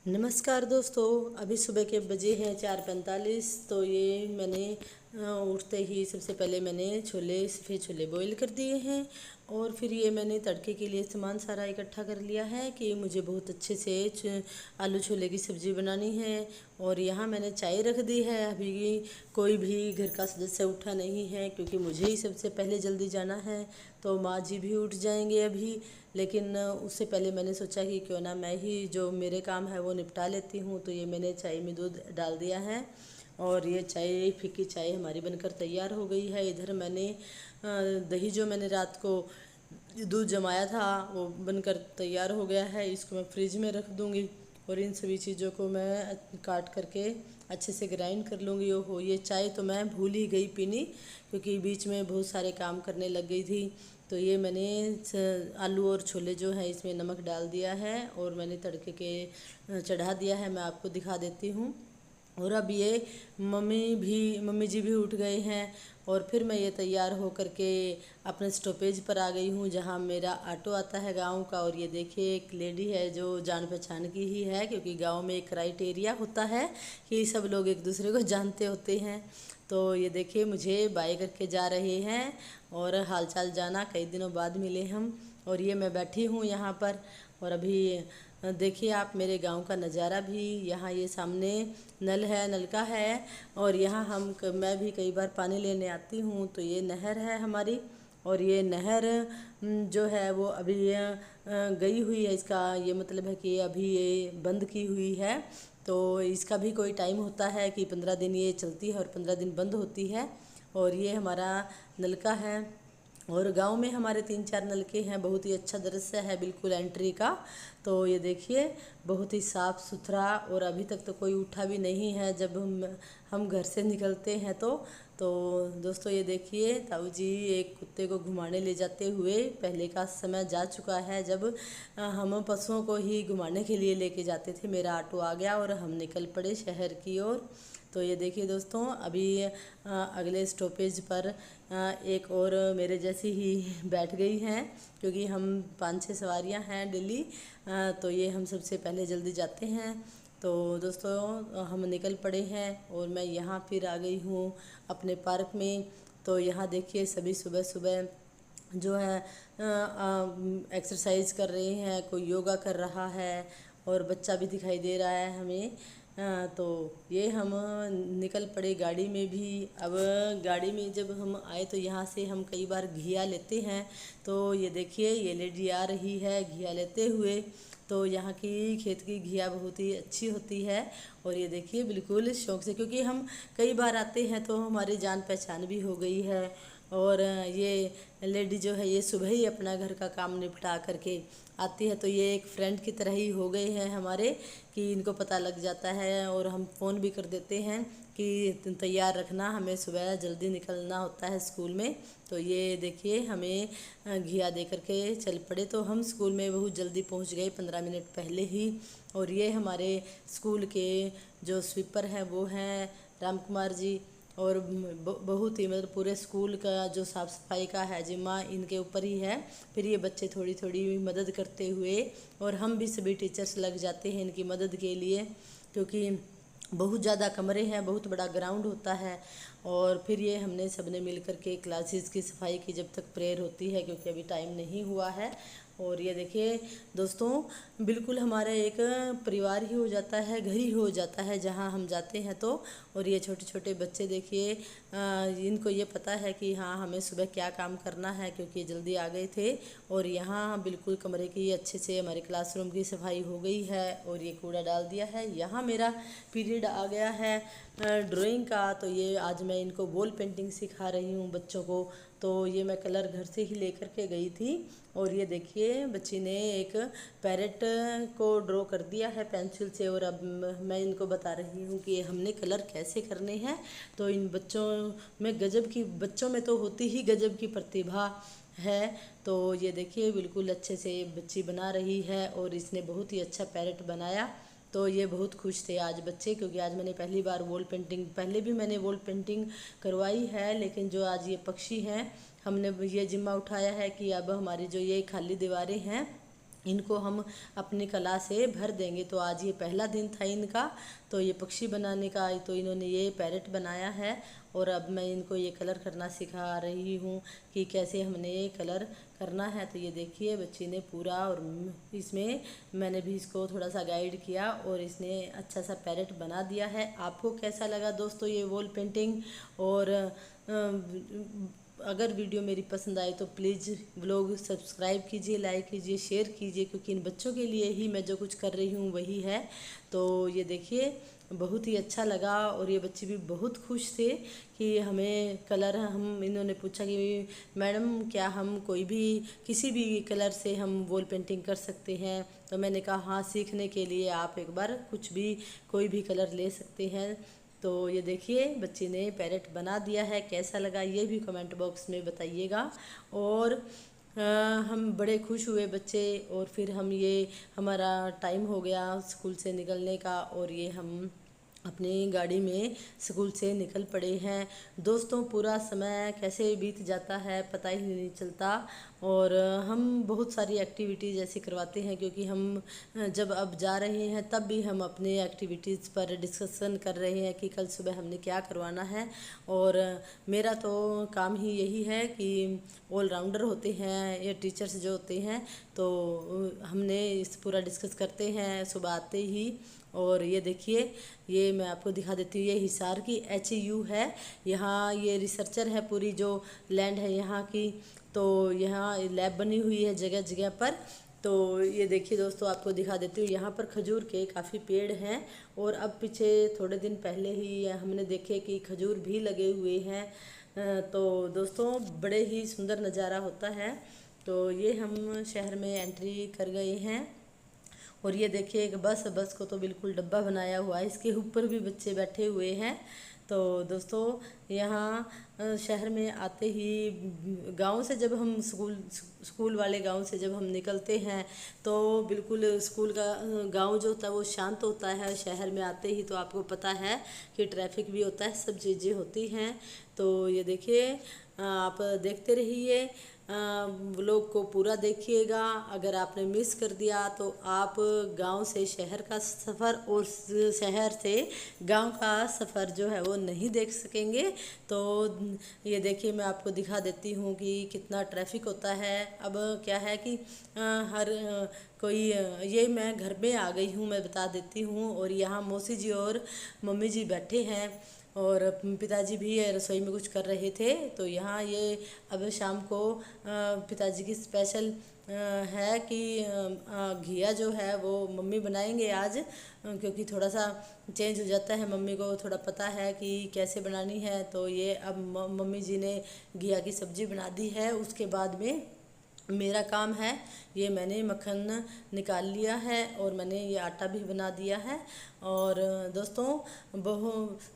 नमस्कार दोस्तों। अभी सुबह के बजे हैं 4:45। तो ये मैंने उठते ही सबसे पहले मैंने सफ़ेद छोले बॉईल कर दिए हैं। और फिर ये मैंने तड़के के लिए सामान सारा इकट्ठा कर लिया है कि मुझे बहुत अच्छे से आलू छोले की सब्ज़ी बनानी है। और यहाँ मैंने चाय रख दी है। अभी कोई भी घर का सदस्य उठा नहीं है क्योंकि मुझे ही सबसे पहले जल्दी जाना है। तो माँ जी भी उठ जाएंगे अभी, लेकिन उससे पहले मैंने सोचा कि क्यों ना मैं ही जो मेरे काम है वो निपटा लेती हूँ। तो ये मैंने चाय में दूध डाल दिया है और ये चाय फीकी चाय हमारी बनकर तैयार हो गई है। इधर मैंने दही जो मैंने रात को दूध जमाया था वो बनकर तैयार हो गया है। इसको मैं फ्रिज में रख दूँगी और इन सभी चीज़ों को मैं काट करके अच्छे से ग्राइंड कर लूँगी। ओहो, ये चाय तो मैं भूल ही गई पीनी क्योंकि बीच में बहुत सारे काम करने लग गई थी। तो ये मैंने आलू और छोले जो है इसमें नमक डाल दिया है और मैंने तड़के के चढ़ा दिया है। मैं आपको दिखा देती हूँ। और अब ये मम्मी जी भी उठ गए हैं। और फिर मैं ये तैयार हो करके अपने स्टॉपेज पर आ गई हूँ जहाँ मेरा ऑटो आता है गांव का। और ये देखिए एक लेडी है जो जान पहचान की ही है क्योंकि गांव में एक क्राइटेरिया होता है कि सब लोग एक दूसरे को जानते होते हैं। तो ये देखिए मुझे बाय करके जा रहे हैं और हालचाल जाना, कई दिनों बाद मिले हम। और ये मैं बैठी हूँ यहाँ पर। और अभी देखिए आप मेरे गांव का नज़ारा भी। यहाँ ये सामने नल है, नलका है। और यहाँ मैं भी कई बार पानी लेने आती हूँ। तो ये नहर है हमारी। और ये नहर जो है वो अभी गई हुई है। इसका ये मतलब है कि अभी ये बंद की हुई है। तो इसका भी कोई टाइम होता है कि 15 दिन ये चलती है और 15 दिन बंद होती है। और ये हमारा नलका है। और गांव में हमारे 3-4 नलके हैं। बहुत ही अच्छा दृश्य है बिल्कुल एंट्री का। तो ये देखिए बहुत ही साफ़ सुथरा। और अभी तक तो कोई उठा भी नहीं है जब हम घर से निकलते हैं। तो दोस्तों ये देखिए ताऊ जी एक कुत्ते को घुमाने ले जाते हुए, पहले का समय जा चुका है जब हम पशुओं को ही घुमाने के लिए लेके जाते थे। मेरा ऑटो आ गया और हम निकल पड़े शहर की ओर। तो ये देखिए दोस्तों अभी अगले स्टॉपेज पर एक और मेरे जैसी ही बैठ गई हैं क्योंकि हम 5-6 सवारियां हैं डेली। तो ये हम सबसे पहले जल्दी जाते हैं। तो दोस्तों हम निकल पड़े हैं और मैं यहाँ फिर आ गई हूँ अपने पार्क में। तो यहाँ देखिए सभी सुबह सुबह जो है एक्सरसाइज कर रहे हैं, कोई योगा कर रहा है और बच्चा भी दिखाई दे रहा है हमें। तो ये हम निकल पड़े गाड़ी में भी। अब गाड़ी में जब हम आए तो यहाँ से हम कई बार घिया लेते हैं। तो ये देखिए ये लेडी आ रही है घिया लेते हुए। तो यहाँ की खेत की घिया बहुत ही अच्छी होती है। और ये देखिए बिल्कुल शौक से, क्योंकि हम कई बार आते हैं तो हमारी जान पहचान भी हो गई है। और ये लेडी जो है ये सुबह ही अपना घर का काम निपटा करके आती है। तो ये एक फ्रेंड की तरह ही हो गए हैं हमारे कि इनको पता लग जाता है और हम फ़ोन भी कर देते हैं कि तैयार रखना, हमें सुबह जल्दी निकलना होता है स्कूल में। तो ये देखिए हमें घिया दे करके चल पड़े। तो हम स्कूल में बहुत जल्दी पहुंच गए 15 मिनट पहले ही। और ये हमारे स्कूल के जो स्वीपर हैं वो हैं राम कुमार जी। और बहुत ही मतलब पूरे स्कूल का जो साफ़ सफाई का है जिम्मा इनके ऊपर ही है। फिर ये बच्चे थोड़ी थोड़ी मदद करते हुए और हम भी सभी टीचर्स लग जाते हैं इनकी मदद के लिए, क्योंकि बहुत ज़्यादा कमरे हैं, बहुत बड़ा ग्राउंड होता है। और फिर ये हमने सबने मिल कर के क्लासेस की सफाई की जब तक प्रेयर होती है, क्योंकि अभी टाइम नहीं हुआ है। और ये देखिए दोस्तों बिल्कुल हमारा एक परिवार ही हो जाता है, घर ही हो जाता है जहाँ हम जाते हैं तो। और ये छोटे छोटे बच्चे देखिए इनको ये पता है कि हाँ हमें सुबह क्या काम करना है, क्योंकि ये जल्दी आ गए थे। और यहाँ बिल्कुल कमरे की अच्छे से हमारे क्लासरूम की सफाई हो गई है और ये कूड़ा डाल दिया है। यहाँ मेरा पीरियड आ गया है ड्राइंग का। तो ये आज मैं इनको वॉल पेंटिंग सिखा रही हूँ बच्चों को। तो ये मैं कलर घर से ही लेकर के गई थी। और ये देखिए बच्ची ने एक पैरेट को ड्रॉ कर दिया है पेंसिल से। और अब मैं इनको बता रही हूँ कि हमने कलर कैसे करने हैं। तो इन बच्चों में बच्चों में तो होती ही गजब की प्रतिभा है। तो ये देखिए बिल्कुल अच्छे से ये बच्ची बना रही है और इसने बहुत ही अच्छा पैरेट बनाया। तो ये बहुत खुश थे आज बच्चे, क्योंकि आज मैंने पहली बार वॉल पेंटिंग, पहले भी मैंने वॉल पेंटिंग करवाई है, लेकिन जो आज ये पक्षी हैं हमने ये जिम्मा उठाया है कि अब हमारी जो ये खाली दीवारें हैं इनको हम अपनी कला से भर देंगे। तो आज ये पहला दिन था इनका, तो ये पक्षी बनाने का। तो इन्होंने ये पैरेट बनाया है और अब मैं इनको ये कलर करना सिखा रही हूँ कि कैसे हमने ये कलर करना है। तो ये देखिए बच्ची ने पूरा, और इसमें मैंने भी इसको थोड़ा सा गाइड किया और इसने अच्छा सा पैरेट बना दिया है। आपको कैसा लगा दोस्तों ये वॉल पेंटिंग? और अगर वीडियो मेरी पसंद आए तो प्लीज़ व्लॉग सब्सक्राइब कीजिए, लाइक कीजिए, शेयर कीजिए, क्योंकि इन बच्चों के लिए ही मैं जो कुछ कर रही हूँ वही है। तो ये देखिए बहुत ही अच्छा लगा और ये बच्चे भी बहुत खुश थे कि हमें कलर, हम इन्होंने पूछा कि मैडम क्या हम कोई भी किसी भी कलर से हम वॉल पेंटिंग कर सकते हैं? तो मैंने कहा हाँ, सीखने के लिए आप एक बार कुछ भी कोई भी कलर ले सकते हैं। तो ये देखिए बच्ची ने पैरेट बना दिया है। कैसा लगा ये भी कमेंट बॉक्स में बताइएगा। और हम बड़े खुश हुए बच्चे। और फिर हम ये हमारा टाइम हो गया स्कूल से निकलने का और ये हम अपनी गाड़ी में स्कूल से निकल पड़े हैं। दोस्तों पूरा समय कैसे बीत जाता है पता ही नहीं चलता। और हम बहुत सारी एक्टिविटीज़ ऐसी करवाते हैं, क्योंकि हम जब अब जा रहे हैं तब भी हम अपने एक्टिविटीज़ पर डिस्कशन कर रहे हैं कि कल सुबह हमने क्या करवाना है। और मेरा तो काम ही यही है कि ऑलराउंडर होते हैं ये टीचर्स जो होते हैं, तो हमने इस पूरा डिस्कस करते हैं सुबह आते ही। और ये देखिए ये मैं आपको दिखा देती हूँ, ये हिसार की HU है। यहाँ ये रिसर्चर है, पूरी जो लैंड है यहाँ की। तो यहाँ लैब बनी हुई है जगह जगह पर। तो ये देखिए दोस्तों आपको दिखा देती हूँ, यहाँ पर खजूर के काफ़ी पेड़ हैं। और अब पीछे थोड़े दिन पहले ही हमने देखे कि खजूर भी लगे हुए हैं। तो दोस्तों बड़े ही सुंदर नज़ारा होता है। तो ये हम शहर में एंट्री कर गए हैं। और ये देखिए एक बस को तो बिल्कुल डब्बा बनाया हुआ है, इसके ऊपर भी बच्चे बैठे हुए हैं। तो दोस्तों यहाँ शहर में आते ही गांव से जब हम स्कूल वाले गांव से जब हम निकलते हैं तो बिल्कुल स्कूल का गांव जो होता है वो शांत होता है। शहर में आते ही तो आपको पता है कि ट्रैफिक भी होता है, सब चीज़ें होती हैं। तो ये देखिए आप देखते रहिए, व्लॉग को पूरा देखिएगा। अगर आपने मिस कर दिया तो आप गांव से शहर का सफ़र और शहर से गांव का सफ़र जो है वो नहीं देख सकेंगे। तो ये देखिए मैं आपको दिखा देती हूँ कि कितना ट्रैफिक होता है। अब क्या है कि हर कोई, ये मैं घर में आ गई हूँ, मैं बता देती हूँ। और यहाँ मौसी जी और मम्मी जी बैठे हैं और पिताजी भी रसोई में कुछ कर रहे थे। तो यहाँ ये अब शाम को पिताजी की स्पेशल है कि घिया जो है वो मम्मी बनाएंगे आज, क्योंकि थोड़ा सा चेंज हो जाता है, मम्मी को थोड़ा पता है कि कैसे बनानी है। तो ये अब मम्मी जी ने घिया की सब्ज़ी बना दी है। उसके बाद में मेरा काम है, ये मैंने मक्खन निकाल लिया है और मैंने ये आटा भी बना दिया है। और दोस्तों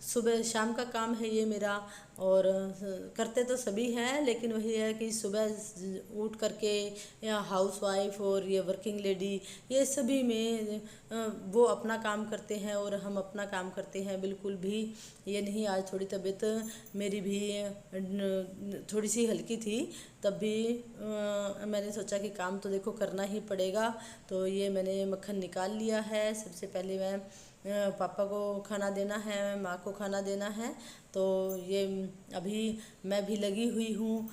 सुबह शाम का काम है ये मेरा। और करते तो सभी हैं, लेकिन वही है कि सुबह उठ करके या हाउस वाइफ और ये वर्किंग लेडी ये सभी में वो अपना काम करते हैं और हम अपना काम करते हैं। बिल्कुल भी ये नहीं, आज थोड़ी तबीयत मेरी भी थोड़ी सी हल्की थी, तब भी मैंने सोचा कि काम तो देखो करना ही पड़ेगा। तो ये मैंने मक्खन निकाल लिया है। सबसे पहले मैं पापा को खाना देना है, माँ को खाना देना है। तो ये अभी मैं भी लगी हुई हूँ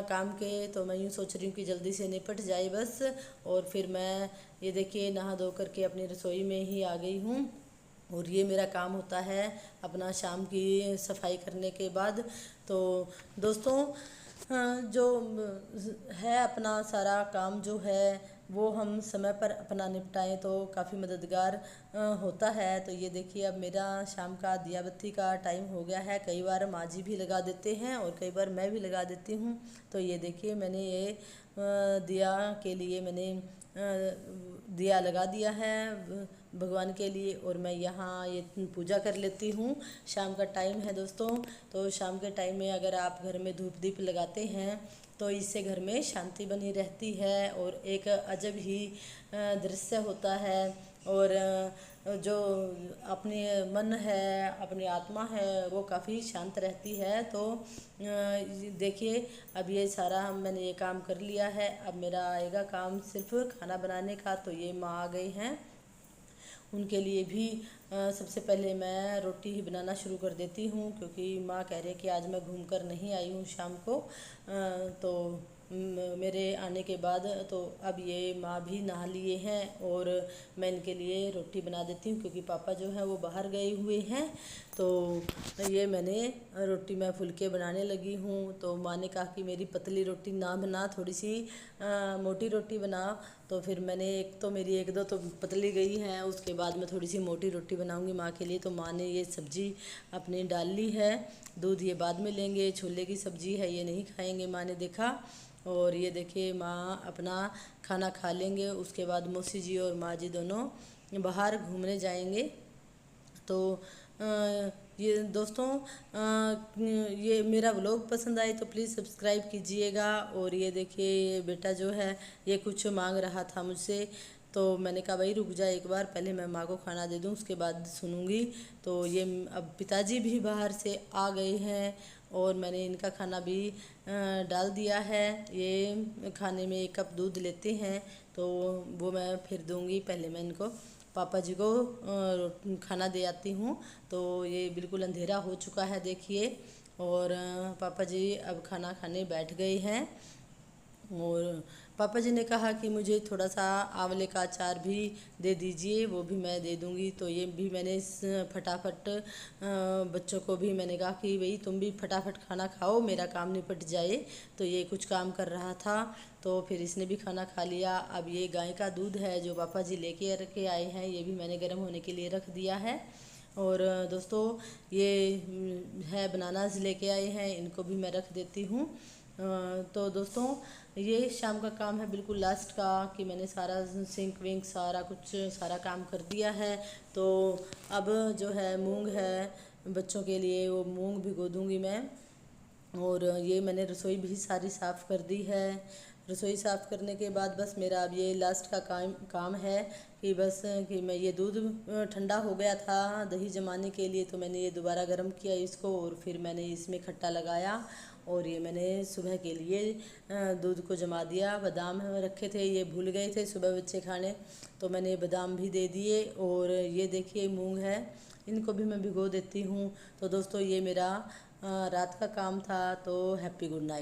काम के। तो मैं यूँ सोच रही हूँ कि जल्दी से निपट जाए बस। और फिर मैं ये देखिए नहा धो करके अपनी रसोई में ही आ गई हूँ। और ये मेरा काम होता है अपना शाम की सफाई करने के बाद। तो दोस्तों जो है अपना सारा काम जो है वो हम समय पर अपना निपटाएं तो काफ़ी मददगार होता है। तो ये देखिए अब मेरा शाम का दिया बत्ती का टाइम हो गया है। कई बार माँ जी भी लगा देते हैं और कई बार मैं भी लगा देती हूँ। तो ये देखिए मैंने ये दिया के लिए मैंने दिया लगा दिया है भगवान के लिए। और मैं यहाँ ये पूजा कर लेती हूँ। शाम का टाइम है दोस्तों, तो शाम के टाइम में अगर आप घर में धूप दीप लगाते हैं तो इससे घर में शांति बनी रहती है और एक अजब ही दृश्य होता है। और जो अपनी मन है, अपनी आत्मा है, वो काफ़ी शांत रहती है। तो देखिए, अब ये सारा मैंने ये काम कर लिया है। अब मेरा आएगा काम सिर्फ खाना बनाने का। तो ये माँ आ गई हैं, उनके लिए भी सबसे पहले मैं रोटी ही बनाना शुरू कर देती हूँ, क्योंकि माँ कह रही है कि आज मैं घूम कर नहीं आई हूँ शाम को। तो मेरे आने के बाद तो अब ये माँ भी नहा लिए हैं और मैं इनके लिए रोटी बना देती हूँ, क्योंकि पापा जो हैं वो बाहर गए हुए हैं। तो ये मैंने रोटी मैं फुलके बनाने लगी हूँ। तो माँ ने कहा कि मेरी पतली रोटी ना बना, थोड़ी सी मोटी रोटी बना। तो फिर मैंने मेरी एक दो तो पतली गई हैं, उसके बाद मैं थोड़ी सी मोटी रोटी बनाऊंगी माँ के लिए। तो माँ ने ये सब्जी अपनी डाल ली है। दूध ये बाद में लेंगे, छोले की सब्जी है ये नहीं खाएंगे, माँ ने देखा। और ये देखिए, माँ अपना खाना खा लेंगे, उसके बाद मौसी जी और माँ जी दोनों बाहर घूमने जाएंगे। तो ये दोस्तों, ये मेरा व्लॉग पसंद आए तो प्लीज़ सब्सक्राइब कीजिएगा। और ये देखिए, ये बेटा जो है ये कुछ मांग रहा था मुझसे। तो मैंने कहा भाई रुक जा एक बार, पहले मैं माँ को खाना दे दूँ, उसके बाद सुनूंगी। तो ये अब पिताजी भी बाहर से आ गए हैं और मैंने इनका खाना भी डाल दिया है। ये खाने में 1 कप दूध लेते हैं, तो वो मैं फिर दूंगी। पहले मैं इनको पापा जी को खाना दे आती हूँ। तो ये बिल्कुल अंधेरा हो चुका है देखिए, और पापा जी अब खाना खाने बैठ गए हैं। और पापा जी ने कहा कि मुझे थोड़ा सा आंवले का अचार भी दे दीजिए, वो भी मैं दे दूंगी। तो ये भी मैंने फटाफट बच्चों को भी मैंने कहा कि भाई तुम भी फटाफट खाना खाओ, मेरा काम निपट जाए। तो ये कुछ काम कर रहा था, तो फिर इसने भी खाना खा लिया। अब ये गाय का दूध है जो पापा जी लेके रखे आए हैं, ये भी मैंने गर्म होने के लिए रख दिया है। और दोस्तों, ये है बनानास लेके आए हैं, इनको भी मैं रख देती हूँ। तो दोस्तों, ये शाम का काम है बिल्कुल लास्ट का, कि मैंने सारा सिंक विंक सारा कुछ सारा काम कर दिया है। तो अब जो है मूंग है बच्चों के लिए, वो मूंग भिगो दूंगी मैं। और ये मैंने रसोई भी सारी साफ़ कर दी है। रसोई साफ़ करने के बाद बस मेरा अब ये लास्ट का काम है कि बस कि मैं ये दूध ठंडा हो गया था दही जमाने के लिए, तो मैंने ये दोबारा गर्म किया इसको, और फिर मैंने इसमें खट्टा लगाया। और ये मैंने सुबह के लिए दूध को जमा दिया। बादाम रखे थे, ये भूल गए थे सुबह बच्चे खाने, तो मैंने बादाम भी दे दिए। और ये देखिए मूंग है, इनको भी मैं भिगो देती हूँ। तो दोस्तों, ये मेरा रात का काम था। तो हैप्पी गुड नाइट।